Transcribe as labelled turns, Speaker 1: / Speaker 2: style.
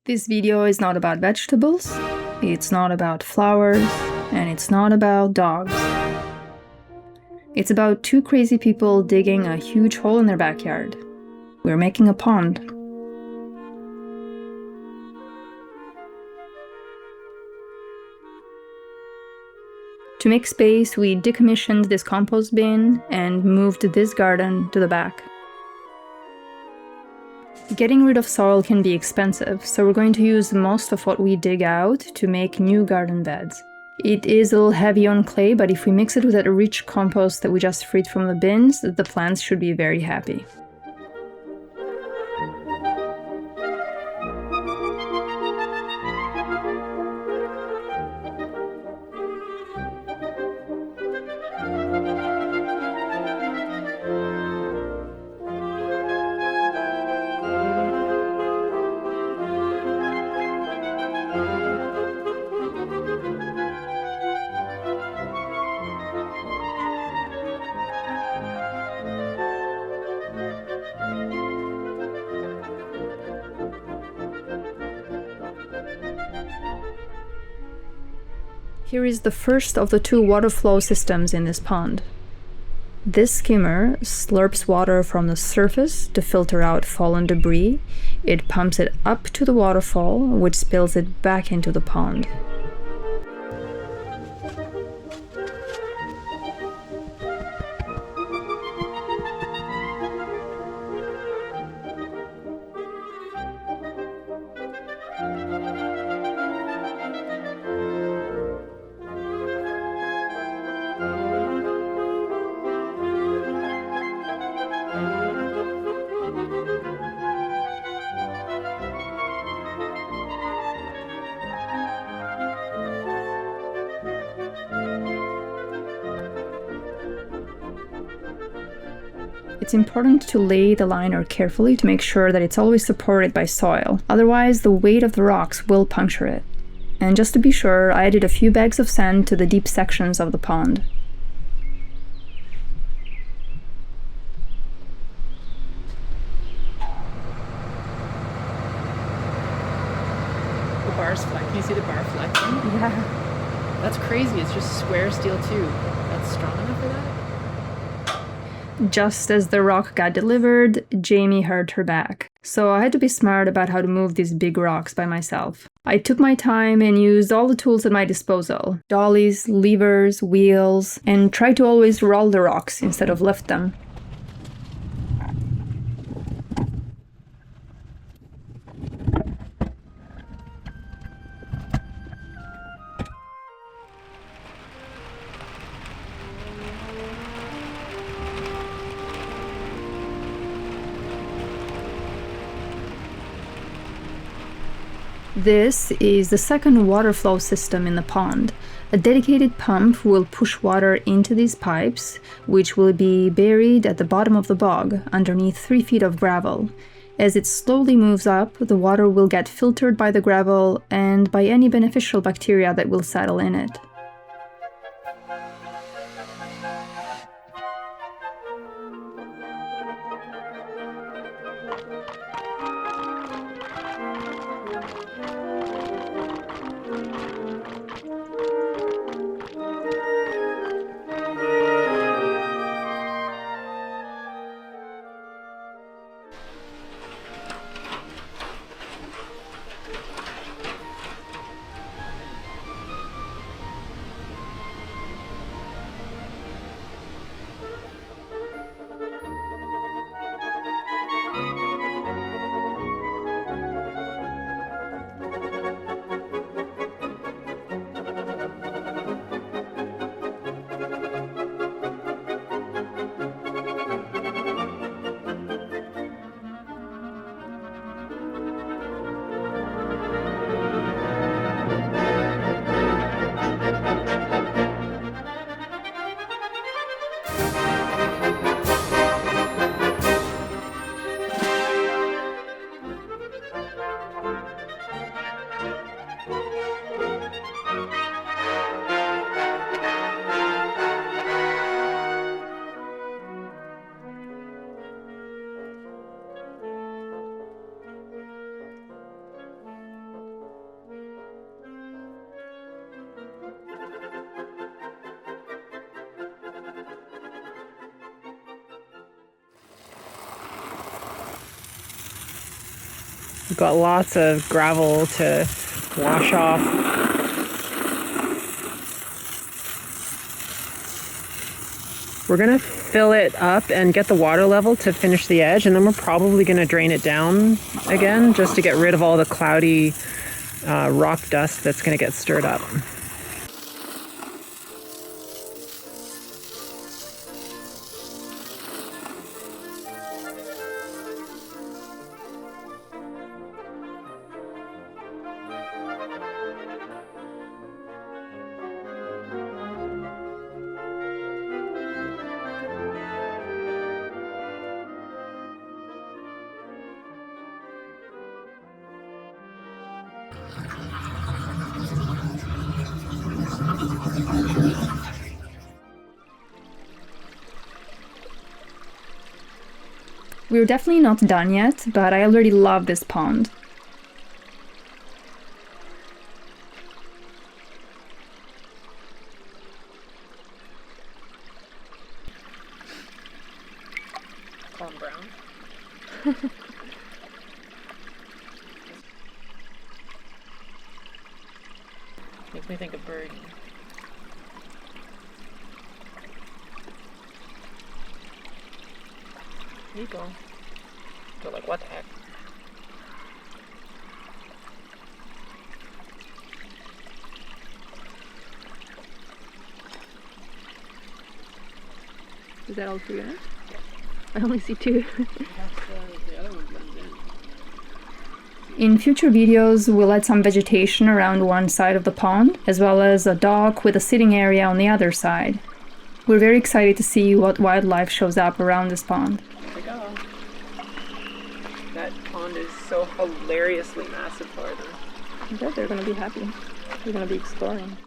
Speaker 1: This video is not about vegetables, it's not about flowers, and it's not about dogs. It's about two crazy people digging a huge hole in their backyard. We're making a pond. To make space, we decommissioned this compost bin and moved this garden to the back. Getting rid of soil can be expensive, so we're going to use most of what we dig out to make new garden beds. It is a little heavy on clay, but if we mix it with that rich compost that we just freed from the bins, the plants should be very happy. Here is the first of the two water flow systems in this pond. This skimmer slurps water from the surface to filter out fallen debris. It pumps it up to the waterfall, which spills it back into the pond. It's important to lay the liner carefully to make sure that it's always supported by soil, otherwise the weight of the rocks will puncture it. And just to be sure, I added a few bags of sand to the deep sections of the pond.
Speaker 2: The bar's flat. Can you see the bar flexing?
Speaker 1: Yeah.
Speaker 2: That's crazy. It's just square steel tube. That's strong enough for that?
Speaker 1: Just as the rock got delivered, Jamie hurt her back. So I had to be smart about how to move these big rocks by myself. I took my time and used all the tools at my disposal. Dollies, levers, wheels, and tried to always roll the rocks instead of lift them. This is the second water flow system in the pond. A dedicated pump will push water into these pipes, which will be buried at the bottom of the bog, underneath 3 feet of gravel. As it slowly moves up, the water will get filtered by the gravel and by any beneficial bacteria that will settle in it.
Speaker 3: We've got lots of gravel to wash off. We're gonna fill it up and get the water level to finish the edge, and then we're probably gonna drain it down again just to get rid of all the cloudy rock dust that's gonna get stirred up.
Speaker 1: We're definitely not done yet, but I already love this pond.
Speaker 2: Calm brown. Makes me think of birdie. There you go. Go like, what the heck?
Speaker 1: Is that all three? I only see two.
Speaker 2: The other one blends in.
Speaker 1: In future videos, we'll add some vegetation around one side of the pond, as well as a dock with a sitting area on the other side. We're very excited to see what wildlife shows up around this pond.
Speaker 3: There we go. That pond is so hilariously massive for them.
Speaker 1: I bet they're gonna be happy. They're gonna be exploring.